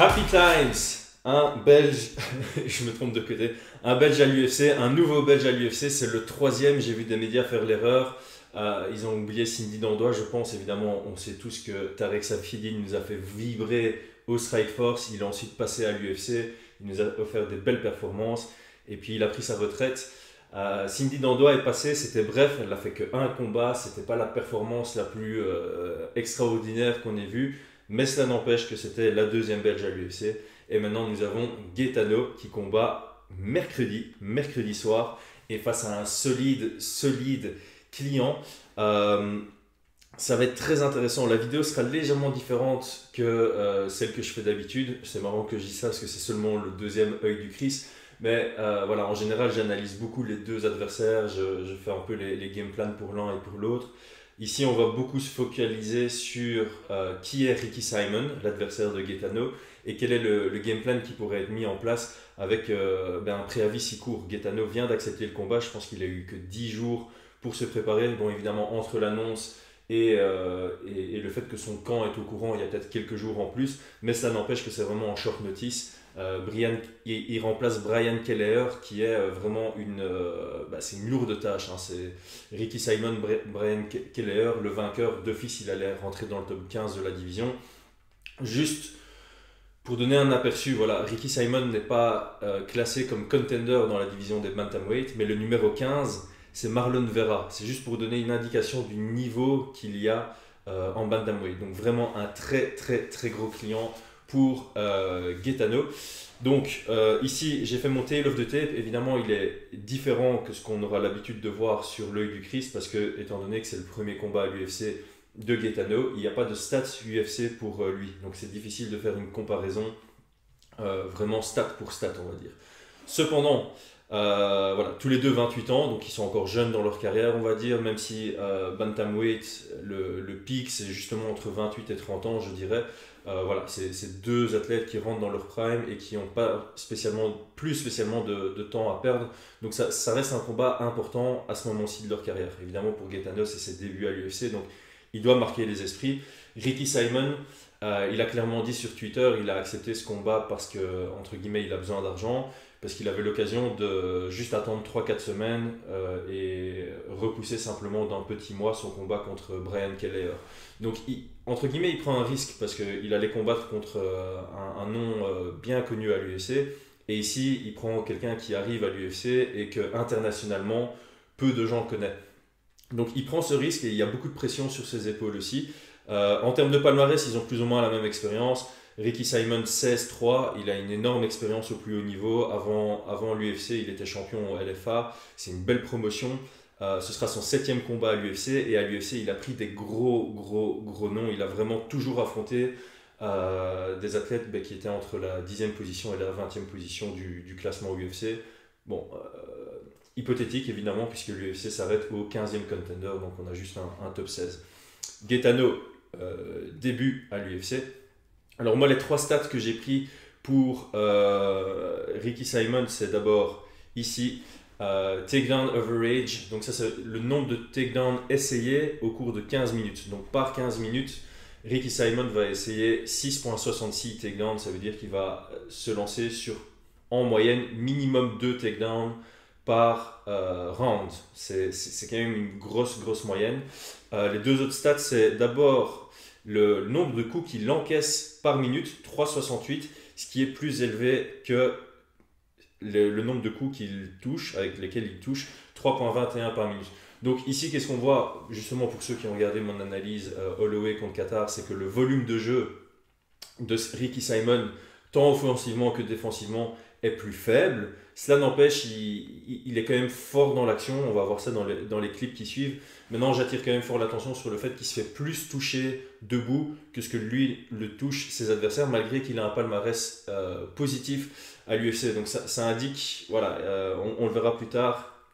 Happy Times, un Belge, je me trompe de côté, un Belge à l'UFC, un nouveau Belge à l'UFC, c'est le troisième, j'ai vu des médias faire l'erreur. Ils ont oublié Cindy Dandois, je pense, évidemment, on sait tous que Tarek Saffiedine nous a fait vibrer au Strikeforce, il a ensuite passé à l'UFC, il nous a offert des belles performances, et puis il a pris sa retraite. Cindy Dandois est passée, c'était bref, elle n'a fait qu'un combat, c'était pas la performance la plus extraordinaire qu'on ait vue, mais cela n'empêche que c'était la deuxième Belge à l'UFC. Et maintenant nous avons Gaetano qui combat mercredi soir, et face à un solide client. Euh, Ça va être très intéressant. La vidéo sera légèrement différente que celle que je fais d'habitude. C'est marrant que je dise ça parce que c'est seulement le deuxième œil du Chris. Mais voilà, en général, j'analyse beaucoup les deux adversaires. Je fais un peu les game plans pour l'un et pour l'autre. Ici, on va beaucoup se focaliser sur qui est Ricky Simon, l'adversaire de Gaetano, et quel est le game plan qui pourrait être mis en place avec un préavis si court. Gaetano vient d'accepter le combat. Je pense qu'il a eu que 10 jours pour se préparer. Bon, évidemment, entre l'annonce et le fait que son camp est au courant, il y a peut-être quelques jours en plus, mais ça n'empêche que c'est vraiment en short notice. Il remplace Brian Kelleher qui est vraiment c'est une lourde tâche, hein. C'est Ricky Simon, Brian Kelleher, le vainqueur d'office, il allait rentrer dans le top 15 de la division. Juste pour donner un aperçu, voilà, Ricky Simon n'est pas classé comme contender dans la division des bantamweight, mais le numéro 15 c'est Marlon Vera. C'est juste pour donner une indication du niveau qu'il y a en bantamweight. Donc vraiment un très gros client pour Gaetano. Donc ici j'ai fait mon tail of the tape. Évidemment il est différent que ce qu'on aura l'habitude de voir sur l'œil du Christ parce que étant donné que c'est le premier combat à l'UFC de Gaetano, il n'y a pas de stats UFC pour lui. Donc c'est difficile de faire une comparaison vraiment stat pour stat on va dire. Cependant, voilà, tous les deux 28 ans, donc ils sont encore jeunes dans leur carrière, on va dire, même si Bantamweight, le pic, c'est justement entre 28 et 30 ans, je dirais. Voilà, c'est deux athlètes qui rentrent dans leur prime et qui n'ont pas plus spécialement de temps à perdre. Donc ça reste un combat important à ce moment-ci de leur carrière. Évidemment, pour Gaetano, c'est ses débuts à l'UFC, donc il doit marquer les esprits. Ricky Simon, il a clairement dit sur Twitter, il a accepté ce combat parce que, entre guillemets, il a besoin d'argent parce qu'il avait l'occasion de juste attendre 3-4 semaines et repousser simplement d'un petit mois son combat contre Brian Kelleher. Donc, entre guillemets, il prend un risque parce qu'il allait combattre contre un nom bien connu à l'UFC. Et ici, il prend quelqu'un qui arrive à l'UFC et que internationalement, peu de gens connaissent. Donc, il prend ce risque et il y a beaucoup de pression sur ses épaules aussi. En termes de palmarès, ils ont plus ou moins la même expérience. Ricky Simon 16-3, il a une énorme expérience au plus haut niveau. Avant l'UFC, il était champion au LFA. C'est une belle promotion. Ce sera son 7e combat à l'UFC. Et à l'UFC, il a pris des gros noms. Il a vraiment toujours affronté des athlètes qui étaient entre la 10e position et la 20e position du classement UFC. Bon, hypothétique évidemment, puisque l'UFC s'arrête au 15e contender. Donc on a juste un top 16. Gaetano, début à l'UFC. Alors moi les 3 stats que j'ai pris pour Ricky Simon, c'est d'abord ici takedown average, donc ça c'est le nombre de takedowns essayés au cours de 15 minutes. Donc par 15 minutes, Ricky Simon va essayer 6.66 takedowns, ça veut dire qu'il va se lancer sur en moyenne minimum 2 takedowns par round. C'est quand même une grosse moyenne. Les deux autres stats, c'est d'abord le nombre de coups qu'il encaisse par minute, 3,68, ce qui est plus élevé que le nombre de coups avec lesquels il touche, 3,21 par minute. Donc ici, qu'est-ce qu'on voit, justement pour ceux qui ont regardé mon analyse Holloway contre Qatar, c'est que le volume de jeu de Ricky Simon, tant offensivement que défensivement, est plus faible. Cela n'empêche, il est quand même fort dans l'action. On va voir ça dans les clips qui suivent. Maintenant, j'attire quand même fort l'attention sur le fait qu'il se fait plus toucher debout que ce que lui le touche ses adversaires, malgré qu'il a un palmarès positif à l'UFC. Donc ça indique, voilà, on le verra plus tard,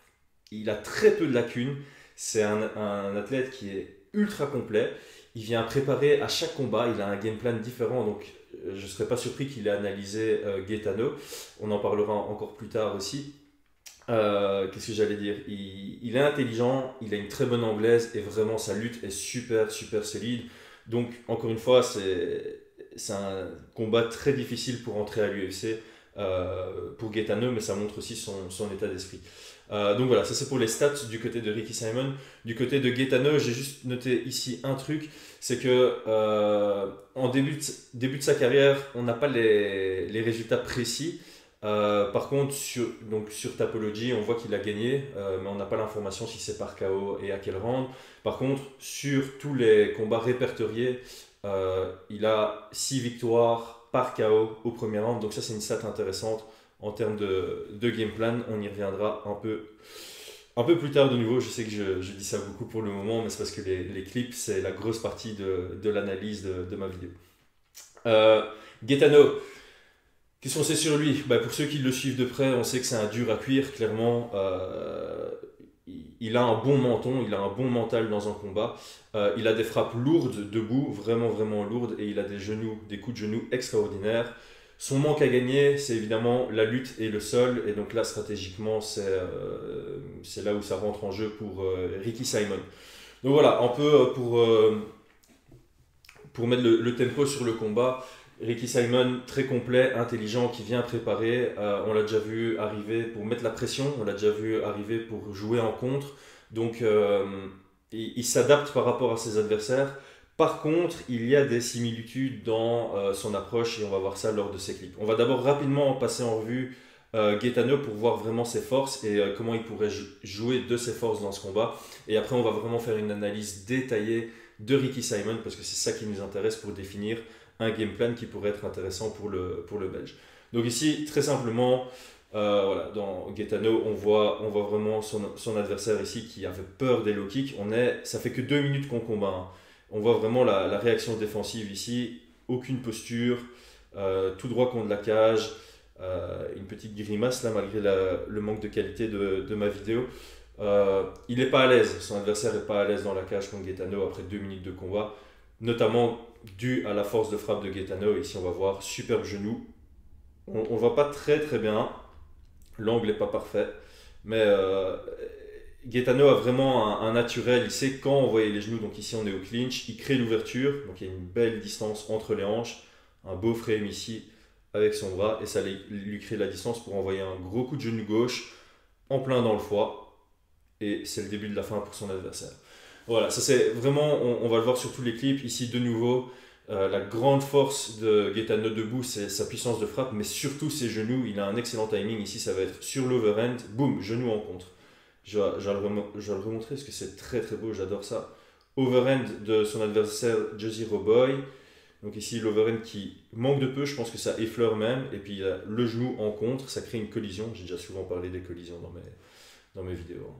il a très peu de lacunes. C'est un athlète qui est ultra complet. Il vient préparer à chaque combat, il a un game plan différent, donc je ne serais pas surpris qu'il ait analysé Gaetano. On en parlera encore plus tard aussi. Qu'est-ce que j'allais dire, il est intelligent, il a une très bonne anglaise et vraiment sa lutte est super solide. Donc encore une fois, c'est un combat très difficile pour entrer à l'UFC pour Gaetano, mais ça montre aussi son état d'esprit. Donc voilà, ça c'est pour les stats du côté de Ricky Simon. Du côté de Gaetano, j'ai juste noté ici un truc, c'est que en début de sa carrière, on n'a pas les résultats précis. Par contre, donc sur Tapology, on voit qu'il a gagné, mais on n'a pas l'information si c'est par KO et à quel round. Par contre, sur tous les combats répertoriés, il a 6 victoires par KO au premier round. Donc ça, c'est une stat intéressante en termes de game plan. On y reviendra un peu plus tard de nouveau. Je sais que je dis ça beaucoup pour le moment, mais c'est parce que les clips, c'est la grosse partie de l'analyse de ma vidéo. Gaetano, qu'est-ce qu'on sait sur lui? Pour ceux qui le suivent de près, on sait que c'est un dur à cuire, clairement. Il a un bon menton, il a un bon mental dans un combat. Il a des frappes lourdes debout, vraiment vraiment lourdes, et il a des coups de genoux extraordinaires. Son manque à gagner, c'est évidemment la lutte et le sol, et donc là stratégiquement, c'est là où ça rentre en jeu pour Ricky Simon. Donc voilà, un peu pour mettre le tempo sur le combat. Ricky Simon, très complet, intelligent, qui vient préparer. On l'a déjà vu arriver pour mettre la pression, on l'a déjà vu arriver pour jouer en contre. Donc il s'adapte par rapport à ses adversaires. Par contre, il y a des similitudes dans son approche et on va voir ça lors de ces clips. On va d'abord rapidement passer en revue Gaetano pour voir vraiment ses forces et comment il pourrait jouer de ses forces dans ce combat. Et après, on va vraiment faire une analyse détaillée de Ricky Simon parce que c'est ça qui nous intéresse pour définir un game plan qui pourrait être intéressant pour le Belge. Donc ici, très simplement, voilà, dans Gaetano, on voit vraiment son adversaire ici qui avait peur des low kicks. Ça fait que 2 minutes qu'on combat. Hein. On voit vraiment la réaction défensive ici, aucune posture, tout droit contre la cage, une petite grimace là malgré le manque de qualité de ma vidéo. Il n'est pas à l'aise, son adversaire n'est pas à l'aise dans la cage contre Gaetano après 2 minutes de combat, notamment dû à la force de frappe de Gaetano. Ici on va voir, superbe genou. On ne voit pas très très bien, l'angle n'est pas parfait, mais Gaetano a vraiment un naturel, il sait quand envoyer les genoux, donc ici on est au clinch, il crée l'ouverture, donc il y a une belle distance entre les hanches, un beau frame ici avec son bras, et ça lui crée la distance pour envoyer un gros coup de genou gauche en plein dans le foie, et c'est le début de la fin pour son adversaire. Voilà, ça c'est vraiment, on va le voir sur tous les clips, ici de nouveau, la grande force de Gaetano debout, c'est sa puissance de frappe, mais surtout ses genoux, il a un excellent timing, ici ça va être sur l'overhand, boum, genou en contre. Je vais le remontrer parce que c'est très très beau, j'adore ça. Overhand de son adversaire Josie Roboy. Donc ici l'overhand qui manque de peu, je pense que ça effleure même. Et puis il a le genou en contre, ça crée une collision. J'ai déjà souvent parlé des collisions dans mes vidéos.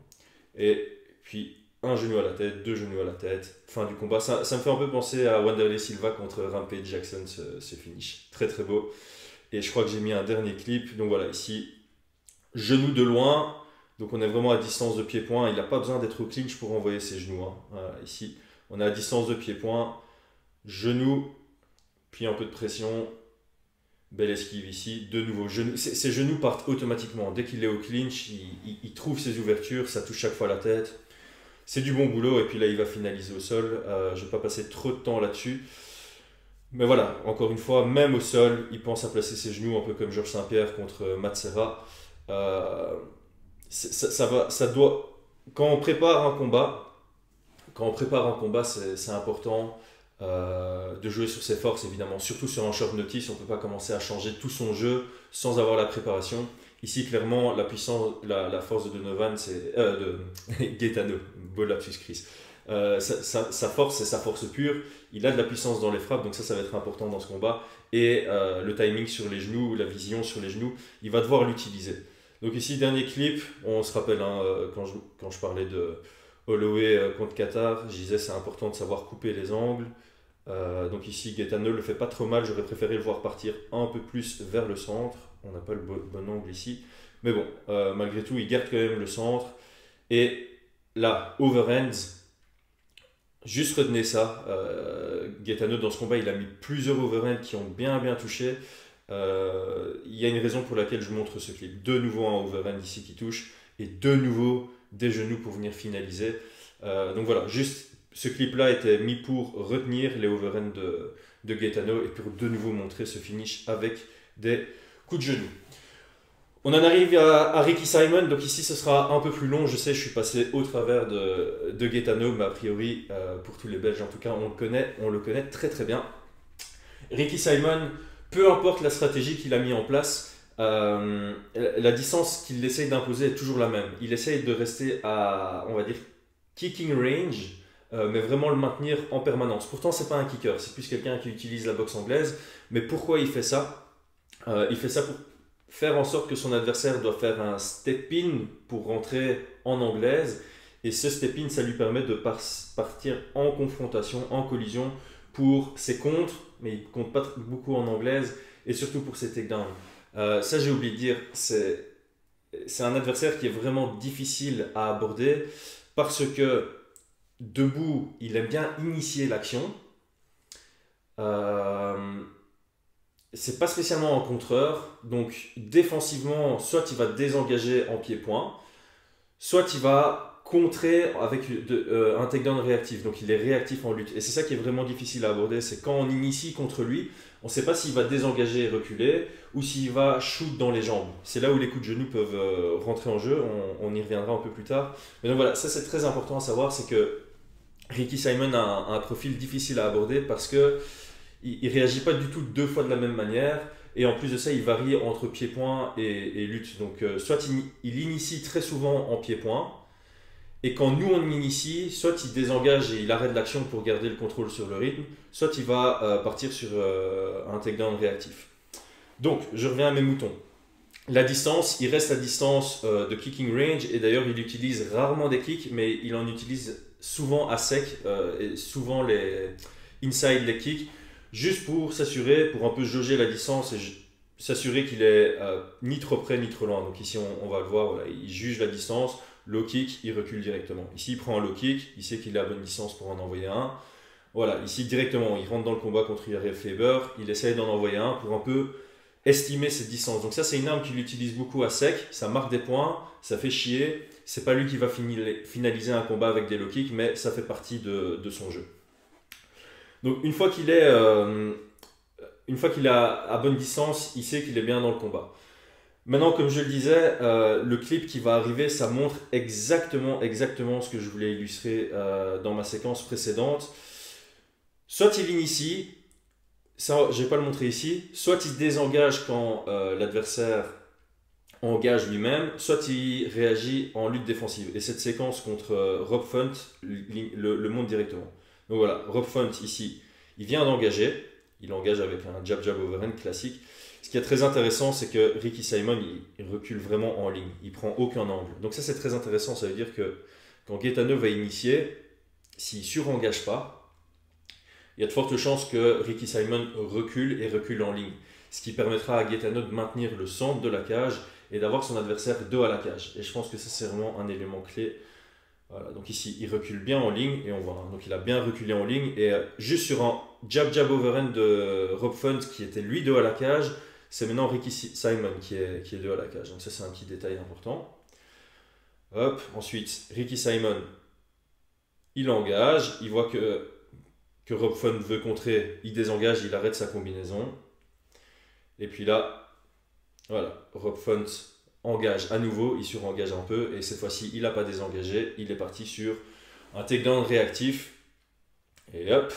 Et puis un genou à la tête, 2 genoux à la tête, fin du combat. Ça me fait un peu penser à Wanderlei Silva contre Rampage Jackson, ce finish. Très très beau. Et je crois que j'ai mis un dernier clip. Donc voilà, ici, genou de loin. Donc on est vraiment à distance de pied-point. Il n'a pas besoin d'être au clinch pour envoyer ses genoux. Hein. Voilà, ici, on est à distance de pied-point. Genou, puis un peu de pression. Belle esquive ici. De nouveau, ses genoux partent automatiquement. Dès qu'il est au clinch, il trouve ses ouvertures. Ça touche chaque fois la tête. C'est du bon boulot. Et puis là, il va finaliser au sol. Je ne vais pas passer trop de temps là-dessus. Mais voilà, encore une fois, même au sol, il pense à placer ses genoux, un peu comme Georges Saint-Pierre contre Matt Serra. Ça doit, quand on prépare un combat, c'est important de jouer sur ses forces évidemment, surtout sur un short notice. On ne peut pas commencer à changer tout son jeu sans avoir la préparation. Ici clairement la force de Donovan, c'est de Gaetano, beau lapsus Chris. Sa force, c'est sa force pure. Il a de la puissance dans les frappes, donc ça va être important dans ce combat. Et le timing sur les genoux, la vision sur les genoux, il va devoir l'utiliser. Donc ici, dernier clip, on se rappelle quand je parlais de Holloway contre Qatar, je disais c'est important de savoir couper les angles. Donc ici, Gaetano le fait pas trop mal, j'aurais préféré le voir partir un peu plus vers le centre. On n'a pas le bon angle ici. Mais bon, malgré tout, il garde quand même le centre. Et là, overhands, juste retenez ça. Gaetano, dans ce combat, il a mis plusieurs overhands qui ont bien touché. Il y a une raison pour laquelle je montre ce clip. De nouveau un overhand ici qui touche et de nouveau des genoux pour venir finaliser. Donc voilà, juste ce clip là était mis pour retenir les overhands de Gaetano et pour de nouveau montrer ce finish avec des coups de genou. On en arrive à Ricky Simon, donc ici ce sera un peu plus long, je sais, je suis passé au travers de Gaetano, mais a priori, pour tous les Belges en tout cas, on le connaît très très bien. Ricky Simon, peu importe la stratégie qu'il a mis en place, la distance qu'il essaye d'imposer est toujours la même. Il essaye de rester à, on va dire, kicking range, mais vraiment le maintenir en permanence. Pourtant, c'est pas un kicker, c'est plus quelqu'un qui utilise la boxe anglaise. Mais pourquoi il fait ça? Il fait ça pour faire en sorte que son adversaire doit faire un step-in pour rentrer en anglaise. Et ce step-in, ça lui permet de partir en confrontation, en collision pour ses contres, mais il compte pas beaucoup en anglaise, et surtout pour ses takedowns. Ça, j'ai oublié de dire, c'est un adversaire qui est vraiment difficile à aborder parce que debout, il aime bien initier l'action. C'est pas spécialement en contreur, donc défensivement, soit il va désengager en pied-point, soit il va contrer avec un takedown réactif, donc il est réactif en lutte. Et c'est ça qui est vraiment difficile à aborder, c'est quand on initie contre lui, on ne sait pas s'il va désengager et reculer, ou s'il va shoot dans les jambes. C'est là où les coups de genoux peuvent rentrer en jeu, on y reviendra un peu plus tard. Mais donc voilà, ça c'est très important à savoir, c'est que Ricky Simon a un profil difficile à aborder parce que il réagit pas du tout deux fois de la même manière, et en plus de ça il varie entre pied-point et lutte. Donc soit il initie très souvent en pied-point, et quand nous on initie, soit il désengage et il arrête l'action pour garder le contrôle sur le rythme, soit il va partir sur un takedown réactif. Donc je reviens à mes moutons. La distance, il reste à distance de kicking range, et d'ailleurs il utilise rarement des kicks, mais il en utilise souvent à sec, et souvent les inside leg kicks, juste pour s'assurer, pour un peu jauger la distance et s'assurer qu'il est ni trop près ni trop loin. Donc ici on va le voir, voilà, il juge la distance, low kick, il recule directement. Ici il prend un low kick, il sait qu'il est à bonne distance pour en envoyer un. Voilà, ici directement il rentre dans le combat contre Yair Faber, il essaye d'en envoyer un pour un peu estimer ses distances. Donc ça c'est une arme qu'il utilise beaucoup à sec, ça marque des points, ça fait chier. C'est pas lui qui va finaliser un combat avec des low kicks, mais ça fait partie de son jeu. Donc une fois qu'il est à bonne distance, il sait qu'il est bien dans le combat. Maintenant, comme je le disais, le clip qui va arriver, ça montre exactement ce que je voulais illustrer dans ma séquence précédente. Soit il initie, ça je vais pas le montrer ici, soit il désengage quand l'adversaire engage lui-même, soit il réagit en lutte défensive. Et cette séquence contre Rob Font le montre directement. Donc voilà, Rob Font ici, il vient d'engager, il engage avec un jab overhand classique. Ce qui est très intéressant, c'est que Ricky Simon, il recule vraiment en ligne, il prend aucun angle. Donc ça c'est très intéressant, ça veut dire que quand Gaetano va initier, s'il surengage pas, il y a de fortes chances que Ricky Simon recule en ligne. Ce qui permettra à Gaetano de maintenir le centre de la cage et d'avoir son adversaire dos à la cage. Et je pense que ça c'est vraiment un élément clé. Voilà, donc ici il recule bien en ligne et on voit, hein, donc il a bien reculé en ligne, et juste sur un jab overhand de Rob Font qui était lui dos à la cage, c'est maintenant Ricky Simon qui est dos à la cage. Donc ça c'est un petit détail important. Hop, ensuite Ricky Simon, il engage, il voit que Rob Font veut contrer, il désengage, il arrête sa combinaison. Et puis là, voilà, Rob Font engage à nouveau, il surengage un peu, et cette fois-ci il n'a pas désengagé, il est parti sur un takedown réactif, et hop,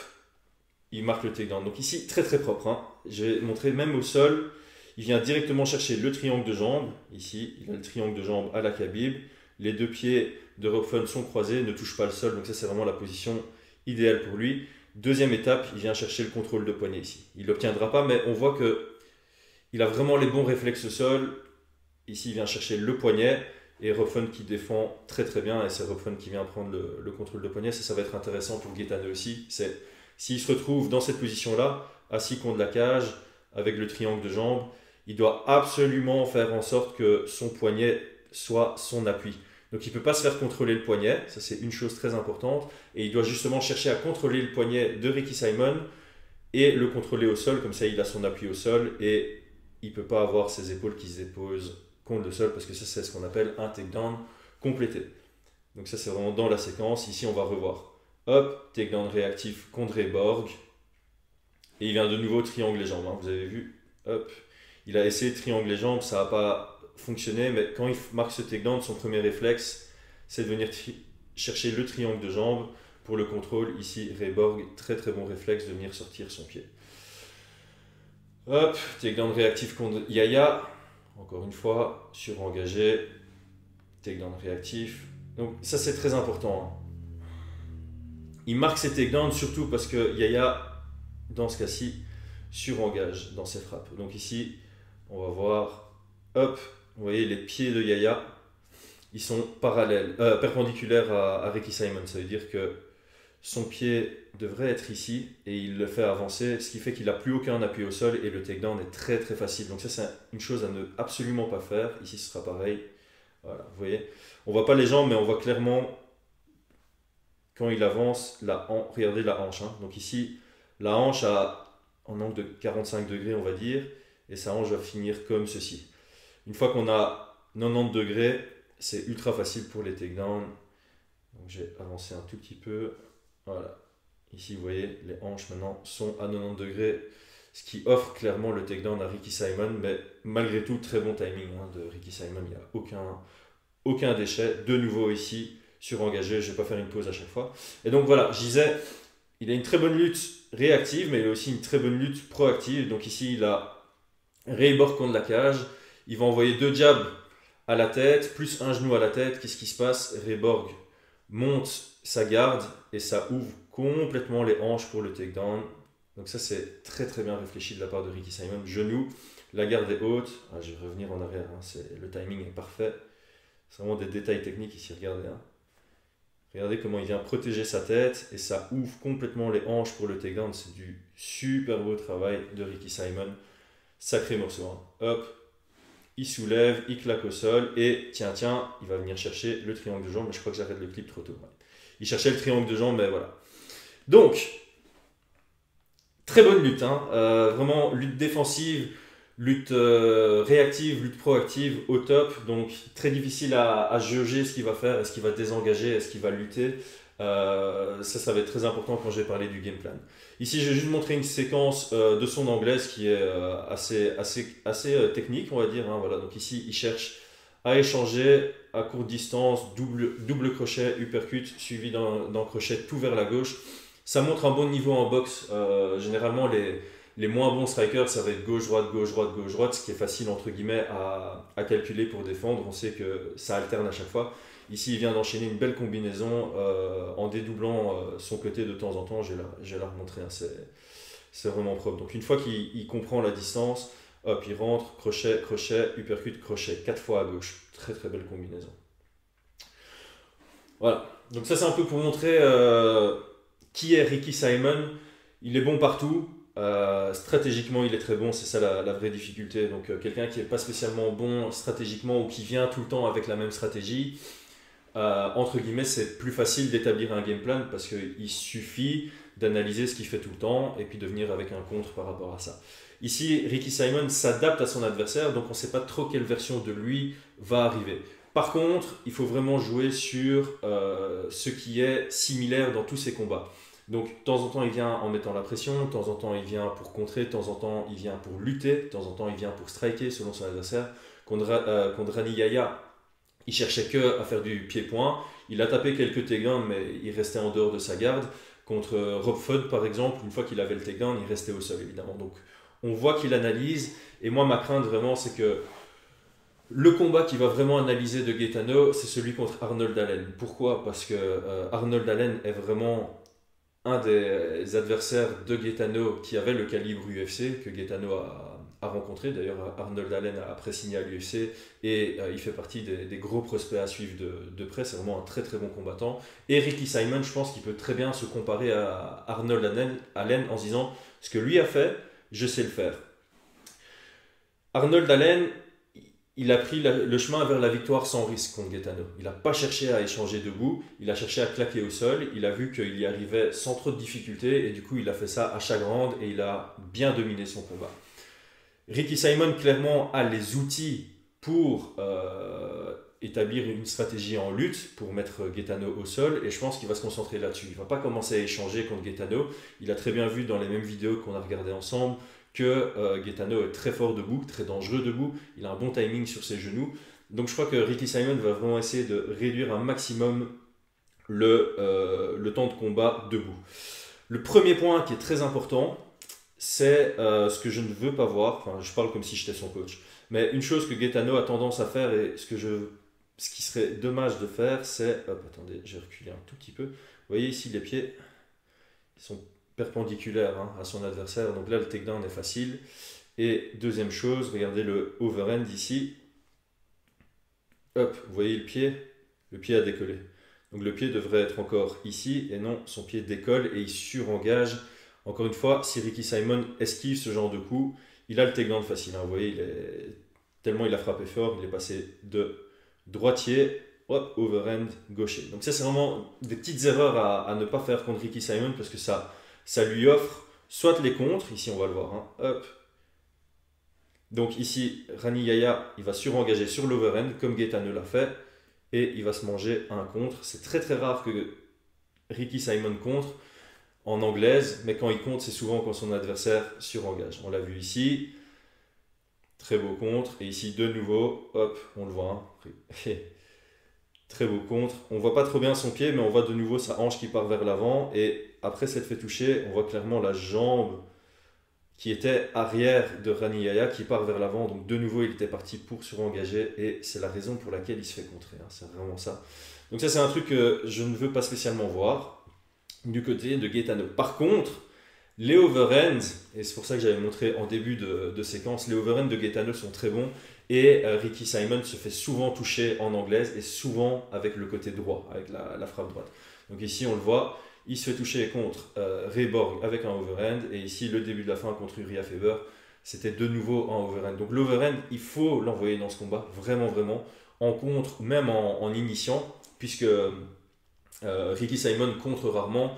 il marque le takedown. Donc ici, très très propre, hein. Je vais montrer même au sol, il vient directement chercher le triangle de jambe, ici il a le triangle de jambe à la Khabib, les deux pieds de Rob Font sont croisés, ne touchent pas le sol, donc ça c'est vraiment la position idéale pour lui. Deuxième étape, il vient chercher le contrôle de poignet ici. Il ne l'obtiendra pas, mais on voit que il a vraiment les bons réflexes au sol. Ici, il vient chercher le poignet, et Rob Font qui défend très très bien, et c'est Rob Font qui vient prendre le contrôle de poignet. Ça va être intéressant pour Gaetano aussi. S'il se retrouve dans cette position-là, assis contre la cage, avec le triangle de jambes, il doit absolument faire en sorte que son poignet soit son appui. Donc il ne peut pas se faire contrôler le poignet, ça c'est une chose très importante, et il doit justement chercher à contrôler le poignet de Ricky Simon et le contrôler au sol, comme ça il a son appui au sol, et il ne peut pas avoir ses épaules qui se déposent contre le sol, parce que ça c'est ce qu'on appelle un takedown complété. Donc ça c'est vraiment dans la séquence. Ici on va revoir, hop, takedown réactif contre Borg, Et il vient de nouveau triangle les jambes, hein, vous avez vu. Hop. Il a essayé de triangle les jambes, ça n'a pas fonctionné, mais quand il marque ce takedown, son premier réflexe, c'est de venir chercher le triangle de jambes pour le contrôle. Ici, Ray Borg, très très bon réflexe de venir sortir son pied. Hop, takedown réactif contre Yaya. Encore une fois, surengagé. Takedown réactif. Donc ça c'est très important. Il marque ses takedowns surtout parce que Yaya, dans ce cas-ci, surengage dans ses frappes. Donc ici, on va voir, hop, vous voyez les pieds de Yaya, ils sont perpendiculaires à Ricky Simon. Ça veut dire que son pied devrait être ici et il le fait avancer, ce qui fait qu'il n'a plus aucun appui au sol et le takedown est très très facile. Donc ça c'est une chose à ne absolument pas faire. Ici ce sera pareil. Voilà, vous voyez. On voit pas les jambes mais on voit clairement quand il avance, regardez la hanche. Hein. Donc ici, la hanche a un angle de 45 degrés on va dire et sa hanche va finir comme ceci. Une fois qu'on a 90 degrés, c'est ultra facile pour les takedowns. Donc j'ai avancé un tout petit peu. Voilà. Ici, vous voyez, les hanches maintenant sont à 90 degrés, ce qui offre clairement le takedown à Ricky Simon. Mais malgré tout, très bon timing de Ricky Simon. Il n'y a aucun déchet. De nouveau ici, surengagé. Je ne vais pas faire une pause à chaque fois. Et donc voilà, je disais, il a une très bonne lutte réactive, mais il a aussi une très bonne lutte proactive. Donc ici, il a Ray Borg contre la cage. Il va envoyer 2 jabs à la tête, plus un genou à la tête. Qu'est-ce qui se passe? Ray Borg monte sa garde et ça ouvre complètement les hanches pour le takedown. Donc ça c'est très très bien réfléchi de la part de Ricky Simon. Genou, la garde est haute. Je vais revenir en arrière, le timing est parfait. C'est vraiment des détails techniques ici, regardez. Regardez comment il vient protéger sa tête et ça ouvre complètement les hanches pour le takedown. C'est du super beau travail de Ricky Simon. Sacré morceau. Hop, il soulève, il claque au sol et tiens, il va venir chercher le triangle de jambe. Mais je crois que j'arrête le clip trop tôt. Il cherchait le triangle de jambe, mais voilà. Donc, très bonne lutte. Vraiment, lutte défensive, lutte réactive, lutte proactive au top. Donc, très difficile à jauger ce qu'il va faire. Est-ce qu'il va désengager? Est-ce qu'il va lutter? Ça va être très important quand je vais parler du game plan. Ici, je vais juste montrer une séquence de son anglaise qui est assez technique, on va dire. Voilà. Donc ici, il cherche à échanger à courte distance, double crochet, uppercut, suivi d'un crochet tout vers la gauche. Ça montre un bon niveau en boxe. Généralement, les moins bons strikers, ça va être gauche-droite, gauche-droite, gauche-droite, ce qui est facile entre guillemets à calculer pour défendre. On sait que ça alterne à chaque fois. Ici, il vient d'enchaîner une belle combinaison en dédoublant son côté de temps en temps. Je vais la remontrer, c'est vraiment propre. Donc une fois qu'il comprend la distance, hop, il rentre, crochet, crochet, uppercut, crochet, 4 fois à gauche. Très très belle combinaison. Voilà, donc ça c'est un peu pour montrer qui est Ricky Simon. Il est bon partout. Stratégiquement il est très bon, c'est ça la vraie difficulté. Donc quelqu'un qui n'est pas spécialement bon stratégiquement ou qui vient tout le temps avec la même stratégie, entre guillemets c'est plus facile d'établir un game plan parce qu'il suffit d'analyser ce qu'il fait tout le temps et puis de venir avec un contre par rapport à ça. Ici Ricky Simon s'adapte à son adversaire, donc on ne sait pas trop quelle version de lui va arriver. Par contre, il faut vraiment jouer sur ce qui est similaire dans tous ses combats. Donc de temps en temps il vient en mettant la pression, de temps en temps il vient pour contrer, de temps en temps il vient pour lutter, de temps en temps il vient pour striker selon son adversaire. Contre Rani Yaya, il cherchait que à faire du pied-point, il a tapé quelques takedowns mais il restait en dehors de sa garde. Contre Rob Font par exemple, une fois qu'il avait le takedown, il restait au sol évidemment. Donc on voit qu'il analyse et moi ma crainte vraiment c'est que le combat qui va vraiment analyser de Gaetano, c'est celui contre Arnold Allen. Pourquoi? Parce que Arnold Allen est vraiment un des adversaires de Gaetano qui avait le calibre UFC que Gaetano a rencontré. D'ailleurs, Arnold Allen a après signé à l'UFC et il fait partie des gros prospects à suivre de près. C'est vraiment un très très bon combattant. Et Ricky Simon, je pense qu'il peut très bien se comparer à Arnold Allen en se disant ce que lui a fait, je sais le faire. Arnold Allen, il a pris le chemin vers la victoire sans risque contre Gaetano. Il n'a pas cherché à échanger debout, il a cherché à claquer au sol, il a vu qu'il y arrivait sans trop de difficultés et du coup il a fait ça à chaque round et il a bien dominé son combat. Ricky Simon clairement a les outils pour établir une stratégie en lutte pour mettre Gaetano au sol, et je pense qu'il va se concentrer là-dessus. Il ne va pas commencer à échanger contre Gaetano. Il a très bien vu dans les mêmes vidéos qu'on a regardées ensemble que Gaetano est très fort debout, très dangereux debout, il a un bon timing sur ses genoux. Donc je crois que Ricky Simon va vraiment essayer de réduire un maximum le temps de combat debout. Le premier point qui est très important, c'est ce que je ne veux pas voir, enfin je parle comme si j'étais son coach, mais une chose que Gaetano a tendance à faire et ce qui serait dommage de faire, c'est, hop, attendez, j'ai reculé un tout petit peu, vous voyez ici les pieds, ils sont perpendiculaires à son adversaire, donc là le takedown est facile. Et deuxième chose, regardez le overhand ici, hop, vous voyez le pied a décollé. Donc le pied devrait être encore ici, et non, son pied décolle et il surengage. Encore une fois, si Ricky Simon esquive ce genre de coup, il a le takedown facile. Vous voyez, tellement il a frappé fort, il est passé de droitier, hop, overhand gaucher. Donc ça, c'est vraiment des petites erreurs à ne pas faire contre Ricky Simon, parce que ça lui offre soit les contres, ici on va le voir, hop. Donc ici, Rani Yahya, il va surengager sur l'overhand, comme Gaetano l'a fait, et il va se manger un contre. C'est très très rare que Ricky Simon contre en anglaise, mais quand il compte, c'est souvent quand son adversaire surengage. On l'a vu ici, très beau contre, et ici de nouveau, hop, on le voit, très beau contre. On voit pas trop bien son pied, mais on voit de nouveau sa hanche qui part vers l'avant, et après s'être fait toucher, on voit clairement la jambe qui était arrière de Rani Yahya qui part vers l'avant. Donc de nouveau, il était parti pour surengager, et c'est la raison pour laquelle il se fait contrer. C'est vraiment ça. Donc ça, c'est un truc que je ne veux pas spécialement voir du côté de Gaetano. Par contre, les overhands, et c'est pour ça que j'avais montré en début de séquence, les overhands de Gaetano sont très bons, et Ricky Simon se fait souvent toucher en anglaise, et souvent avec le côté droit, avec la frappe droite. Donc ici, on le voit, il se fait toucher contre Ray Borg avec un overhand, et ici, le début de la fin contre Urijah Faber, c'était de nouveau un overhand. Donc l'overhand, il faut l'envoyer dans ce combat, vraiment, vraiment, en contre, même en initiant, puisque Ricky Simon contre rarement.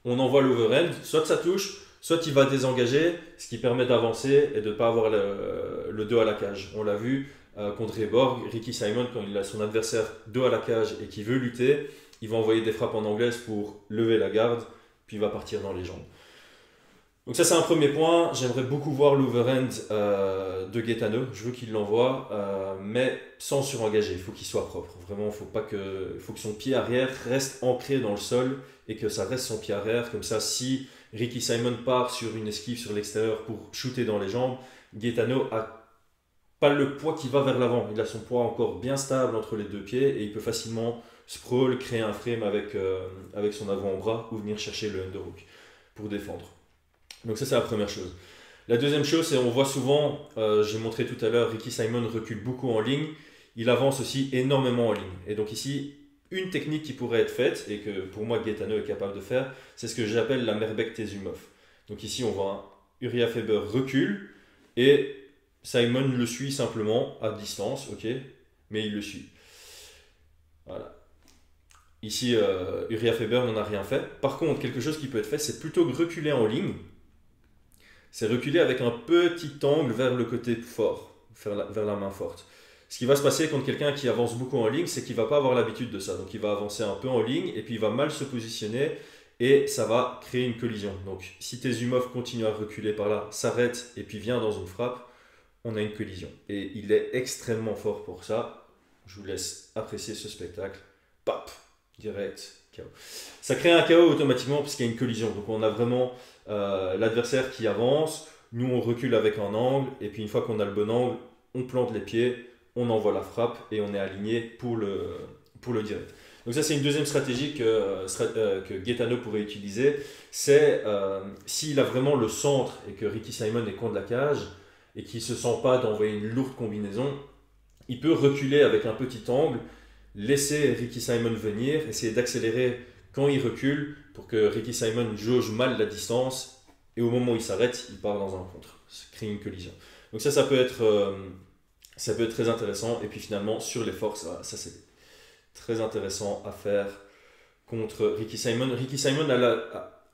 On envoie l'overhand, soit ça touche, soit il va désengager, ce qui permet d'avancer et de ne pas avoir le dos à la cage. On l'a vu contre Ray Borg, Ricky Simon, quand il a son adversaire dos à la cage et qu'il veut lutter, il va envoyer des frappes en anglaise pour lever la garde, puis il va partir dans les jambes. Donc ça, c'est un premier point. J'aimerais beaucoup voir l'overhand de Gaetano. Je veux qu'il l'envoie, mais sans surengager. Il faut qu'il soit propre. Vraiment, il faut que son pied arrière reste ancré dans le sol, et que ça reste son pied arrière. Comme ça, si Ricky Simon part sur une esquive sur l'extérieur pour shooter dans les jambes, Gaetano a pas le poids qui va vers l'avant. Il a son poids encore bien stable entre les deux pieds, et il peut facilement sprawl, créer un frame avec son avant-bras, ou venir chercher le underhook pour défendre. Donc ça, c'est la première chose. La deuxième chose, c'est on voit souvent, j'ai montré tout à l'heure, Ricky Simon recule beaucoup en ligne, il avance aussi énormément en ligne. Et donc ici, une technique qui pourrait être faite, et que pour moi Gaetano est capable de faire, c'est ce que j'appelle la Merbek Tezumov. Donc ici, on voit Urijah Faber recule, et Simon le suit simplement à distance, ok, mais il le suit. Voilà. Ici, Urijah Faber n'en a rien fait. Par contre, quelque chose qui peut être fait, c'est plutôt que reculer en ligne, c'est reculer avec un petit angle vers le côté fort, vers la main forte. Ce qui va se passer quand quelqu'un qui avance beaucoup en ligne, c'est qu'il ne va pas avoir l'habitude de ça. Donc il va avancer un peu en ligne, et puis il va mal se positionner, et ça va créer une collision. Donc si Tezumov continue à reculer par là, s'arrête et puis vient dans une frappe, on a une collision. Et il est extrêmement fort pour ça. Je vous laisse apprécier ce spectacle. Pap, direct, KO. Ça crée un KO automatiquement parce qu'il y a une collision. Donc on a vraiment l'adversaire qui avance, nous on recule avec un angle, et puis une fois qu'on a le bon angle, on plante les pieds, on envoie la frappe, et on est aligné pour le direct. Donc ça, c'est une deuxième stratégie que Gaetano pourrait utiliser. C'est s'il a vraiment le centre, et que Ricky Simon est contre la cage, et qu'il ne se sent pas d'envoyer une lourde combinaison, il peut reculer avec un petit angle, laisser Ricky Simon venir, essayer d'accélérer quand il recule, pour que Ricky Simon jauge mal la distance, et au moment où il s'arrête, il part dans un contre. Ça crée une collision. Donc ça peut être très intéressant. Et puis finalement, sur les forces, ça c'est très intéressant à faire contre Ricky Simon. Ricky Simon,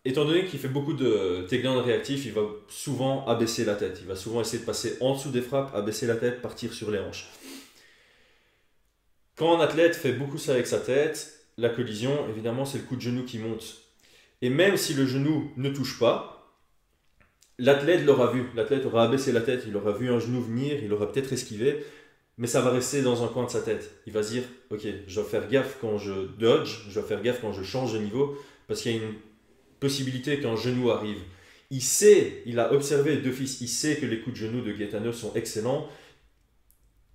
étant donné qu'il fait beaucoup de takedown réactifs, il va souvent abaisser la tête. Il va souvent essayer de passer en dessous des frappes, abaisser la tête, partir sur les hanches. Quand un athlète fait beaucoup ça avec sa tête, la collision, évidemment, c'est le coup de genou qui monte. Et même si le genou ne touche pas, l'athlète l'aura vu. L'athlète aura abaissé la tête, il aura vu un genou venir, il aura peut-être esquivé, mais ça va rester dans un coin de sa tête. Il va se dire, ok, je dois faire gaffe quand je dodge, je dois faire gaffe quand je change de niveau, parce qu'il y a une possibilité qu'un genou arrive. Il sait, il a observé d'office, il sait que les coups de genou de Gaetano sont excellents.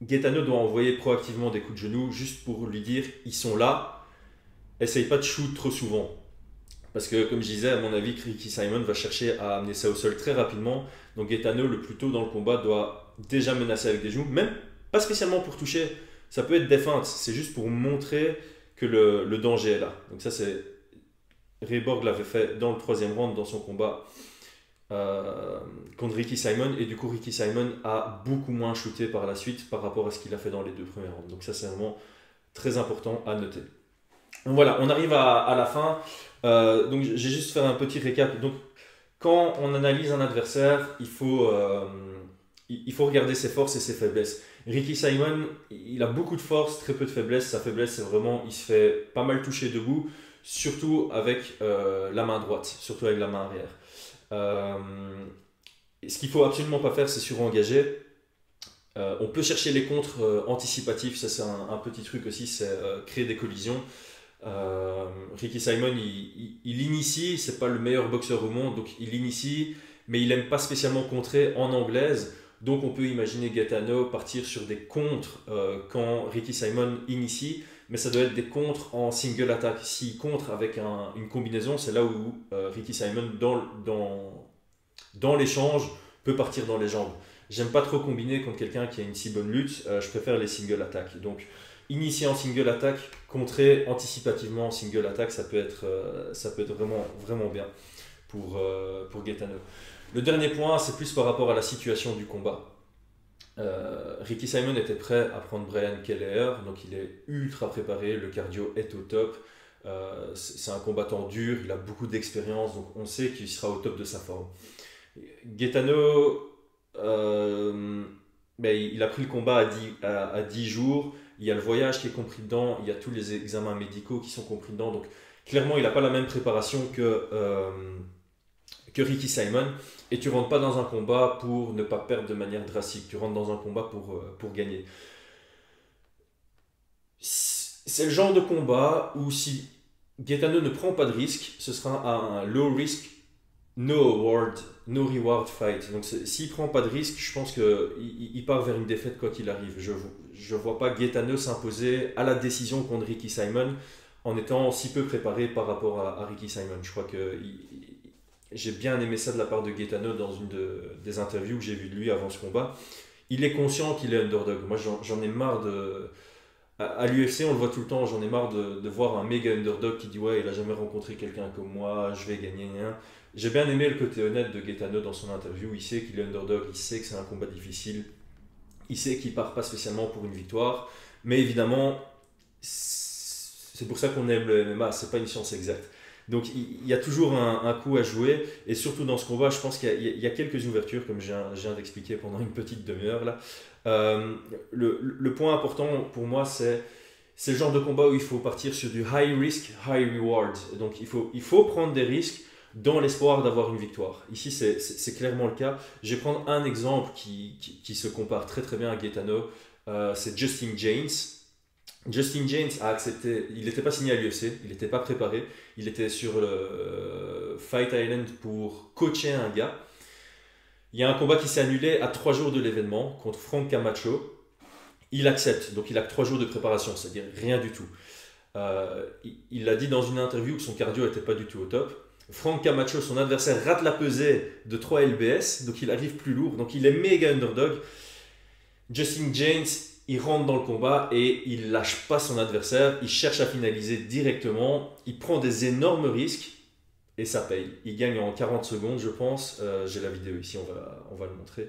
Gaetano doit envoyer proactivement des coups de genou juste pour lui dire, ils sont là, essaye pas de shoot trop souvent. Parce que, comme je disais, à mon avis, Ricky Simon va chercher à amener ça au sol très rapidement. Donc Gaetano, le plus tôt dans le combat, doit déjà menacer avec des genoux, même pas spécialement pour toucher. Ça peut être des feintes, c'est juste pour montrer que le danger est là. Donc ça, c'est Ray Borg l'avait fait dans le troisième round dans son combat contre Ricky Simon. Et du coup, Ricky Simon a beaucoup moins shooté par la suite par rapport à ce qu'il a fait dans les 2 premiers rounds. Donc ça, c'est vraiment très important à noter. Donc voilà, on arrive à la fin. Donc j'ai juste fait un petit récap. Donc quand on analyse un adversaire, il faut regarder ses forces et ses faiblesses. Ricky Simon, il a beaucoup de force, très peu de faiblesse. Sa faiblesse, c'est vraiment, il se fait pas mal toucher debout, surtout avec la main droite, surtout avec la main arrière. Ce qu'il faut absolument pas faire, c'est surengager. On peut chercher les contres anticipatifs, ça c'est un petit truc aussi, c'est créer des collisions. Ricky Simon, il initie, c'est pas le meilleur boxeur au monde, donc il initie, mais il aime pas spécialement contrer en anglaise. Donc on peut imaginer Gaetano partir sur des contres quand Ricky Simon initie, mais ça doit être des contres en single attack. S'il contre avec une combinaison, c'est là où Ricky Simon, dans l'échange, peut partir dans les jambes. J'aime pas trop combiner contre quelqu'un qui a une si bonne lutte, je préfère les single attack. Donc initier en single attack, contrer anticipativement en single attack, ça peut être vraiment, vraiment bien pour Gaetano. Le dernier point, c'est plus par rapport à la situation du combat. Ricky Simon était prêt à prendre Brian Kelleher, donc il est ultra préparé, le cardio est au top. C'est un combattant dur, il a beaucoup d'expérience, donc on sait qu'il sera au top de sa forme. Gaetano, il a pris le combat à 10 jours, il y a le voyage qui est compris dedans, il y a tous les examens médicaux qui sont compris dedans, donc clairement il n'a pas la même préparation que Ricky Simon, et tu rentres pas dans un combat pour ne pas perdre de manière drastique, tu rentres dans un combat pour gagner. C'est le genre de combat où si Gaetano ne prend pas de risque, ce sera un low risk, no reward fight. Donc s'il prend pas de risque, je pense qu'il part vers une défaite quoi qu'il arrive. Je vois pas Gaetano s'imposer à la décision contre Ricky Simon en étant si peu préparé par rapport à Ricky Simon. Je crois que j'ai bien aimé ça de la part de Gaetano dans une des interviews que j'ai vues de lui avant ce combat. Il est conscient qu'il est underdog. Moi, j'en ai marre de... À l'UFC, on le voit tout le temps, j'en ai marre de voir un méga underdog qui dit ouais, il a jamais rencontré quelqu'un comme moi, je vais gagner. Hein. J'ai bien aimé le côté honnête de Gaetano dans son interview. Il sait qu'il est underdog, il sait que c'est un combat difficile, il sait qu'il part pas spécialement pour une victoire, mais évidemment, c'est pour ça qu'on aime le MMA, c'est pas une science exacte. Donc il y a toujours un coup à jouer, et surtout dans ce combat, je pense qu'il y a quelques ouvertures, comme je viens d'expliquer pendant une petite demi-heure là. Le point important pour moi, c'est le genre de combat où il faut partir sur du high risk, high reward. Donc il faut prendre des risques dans l'espoir d'avoir une victoire. Ici, c'est clairement le cas. Je vais prendre un exemple qui se compare très très bien à Gaetano. C'est Justin James. Justin James a accepté, il n'était pas signé à l'UFC, il n'était pas préparé, il était sur le Fight Island pour coacher un gars. Il y a un combat qui s'est annulé à 3 jours de l'événement contre Frank Camacho. Il accepte, donc il a que 3 jours de préparation, c'est-à-dire rien du tout. Il a dit dans une interview que son cardio n'était pas du tout au top. Frank Camacho, son adversaire, rate la pesée de 3 lbs, donc il arrive plus lourd, donc il est méga underdog. Justin James, il rentre dans le combat et il lâche pas son adversaire, il cherche à finaliser directement, il prend des énormes risques et ça paye. Il gagne en 40 secondes, je pense. J'ai la vidéo ici, on va le montrer.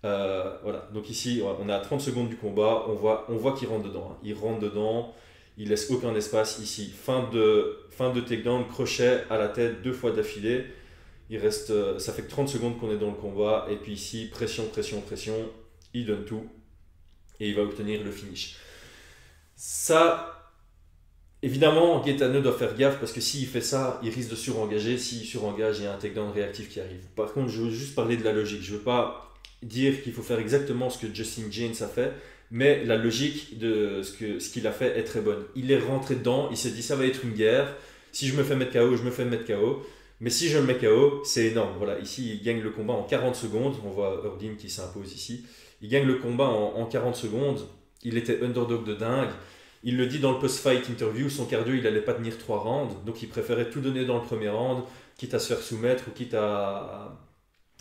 Voilà, donc ici, on est à 30 secondes du combat, on voit qu'il rentre dedans. Hein. Il rentre dedans, il laisse aucun espace ici. Fin de takedown, crochet à la tête 2 fois d'affilée. Il reste, ça fait que 30 secondes qu'on est dans le combat. Et puis ici, pression, pression, pression. Il donne tout. Et il va obtenir le finish. Ça, évidemment, Gaetano doit faire gaffe parce que s'il fait ça, il risque de surengager. S'il surengage, il y a un takedown réactif qui arrive. Par contre, je veux juste parler de la logique. Je veux pas dire qu'il faut faire exactement ce que Justin James a fait, mais la logique de ce qu'il a fait est très bonne. Il est rentré dedans, il s'est dit ça va être une guerre. Si je me fais mettre KO, je me fais mettre KO. Mais si je le mets KO, c'est énorme. Voilà, ici, il gagne le combat en 40 secondes. On voit Erdin qui s'impose ici. Il gagne le combat en 40 secondes. Il était underdog de dingue. Il le dit dans le post-fight interview, son cardio, il n'allait pas tenir 3 rounds. Donc il préférait tout donner dans le premier round, quitte à se faire soumettre ou quitte à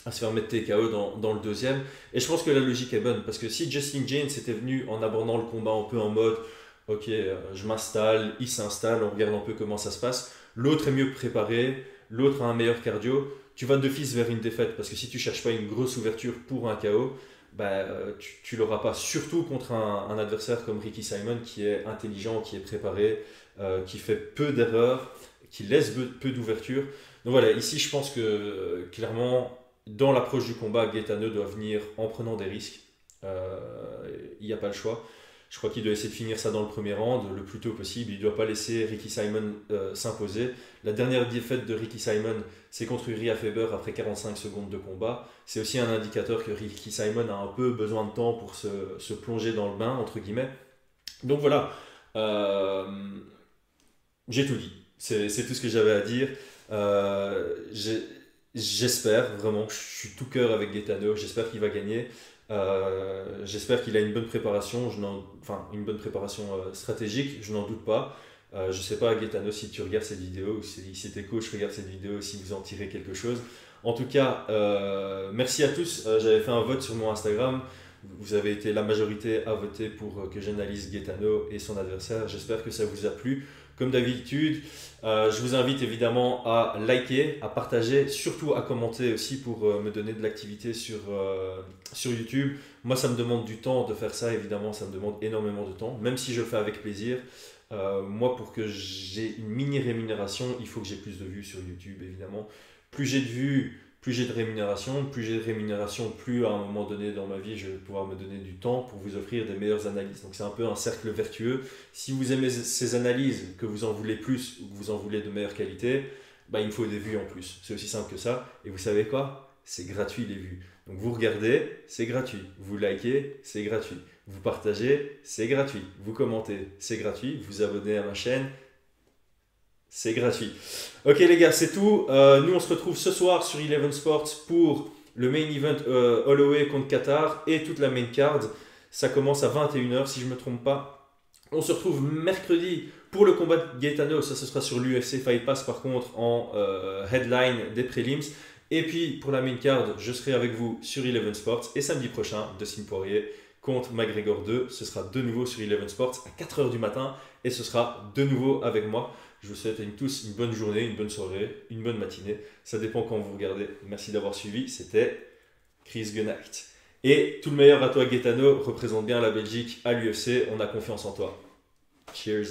se faire mettre TKO dans le deuxième. Et je pense que la logique est bonne. Parce que si Justin James était venu en abordant le combat un peu en mode ok, je m'installe, il s'installe, on regarde un peu comment ça se passe, l'autre est mieux préparé, l'autre a un meilleur cardio, tu vas d'office vers une défaite. Parce que si tu cherches pas une grosse ouverture pour un KO, bah, tu l'auras pas. Surtout contre un adversaire comme Ricky Simon qui est intelligent, qui est préparé, qui fait peu d'erreurs, qui laisse peu d'ouverture. Donc voilà, ici je pense que clairement, dans l'approche du combat, Gaetano doit venir en prenant des risques. Il n'y a pas le choix. Je crois qu'il doit essayer de finir ça dans le premier round le plus tôt possible. Il ne doit pas laisser Ricky Simon s'imposer. La dernière défaite de Ricky Simon, c'est contre Urijah Faber après 45 secondes de combat. C'est aussi un indicateur que Ricky Simon a un peu besoin de temps pour se plonger dans le bain, entre guillemets. Donc voilà, euh, j'ai tout dit. C'est tout ce que j'avais à dire. J'espère vraiment, je suis tout cœur avec Gaetano. J'espère qu'il va gagner. J'espère qu'il a une bonne préparation, enfin une bonne préparation stratégique, je n'en doute pas. Je sais pas, Gaetano, si tu regardes cette vidéo ou si tes coachs regardent cette vidéo, si vous en tirez quelque chose. En tout cas, merci à tous. J'avais fait un vote sur mon Instagram. Vous avez été la majorité à voter pour que j'analyse Gaetano et son adversaire. J'espère que ça vous a plu. Comme d'habitude, je vous invite évidemment à liker, à partager, surtout à commenter aussi pour me donner de l'activité sur YouTube. Moi, ça me demande du temps de faire ça, évidemment, ça me demande énormément de temps, même si je le fais avec plaisir. Moi, pour que j'ai une mini rémunération, il faut que j'ai plus de vues sur YouTube, évidemment. Plus j'ai de vues, plus j'ai de rémunération. Plus j'ai de rémunération, plus à un moment donné dans ma vie, je vais pouvoir me donner du temps pour vous offrir des meilleures analyses. Donc c'est un peu un cercle vertueux. Si vous aimez ces analyses, que vous en voulez plus ou que vous en voulez de meilleure qualité, bah, il me faut des vues en plus. C'est aussi simple que ça. Et vous savez quoi? C'est gratuit les vues. Donc vous regardez, c'est gratuit. Vous likez, c'est gratuit. Vous partagez, c'est gratuit. Vous commentez, c'est gratuit. Vous abonnez à ma chaîne, c'est gratuit. Ok les gars, c'est tout. Nous on se retrouve ce soir sur Eleven Sports pour le main event Holloway contre Qatar et toute la main card. Ça commence à 21h si je ne me trompe pas. On se retrouve mercredi pour le combat de Gaetano. Ça ce sera sur l'UFC Fight Pass par contre en headline des prelims. Et puis pour la main card, je serai avec vous sur Eleven Sports. Et samedi prochain, Dustin Poirier contre McGregor 2. Ce sera de nouveau sur Eleven Sports à 4h du matin. Et ce sera de nouveau avec moi. Je vous souhaite à tous une bonne journée, une bonne soirée, une bonne matinée. Ça dépend quand vous regardez. Merci d'avoir suivi. C'était Chris Gunacht. Et tout le meilleur à toi, Gaetano. Représente bien la Belgique à l'UFC. On a confiance en toi. Cheers.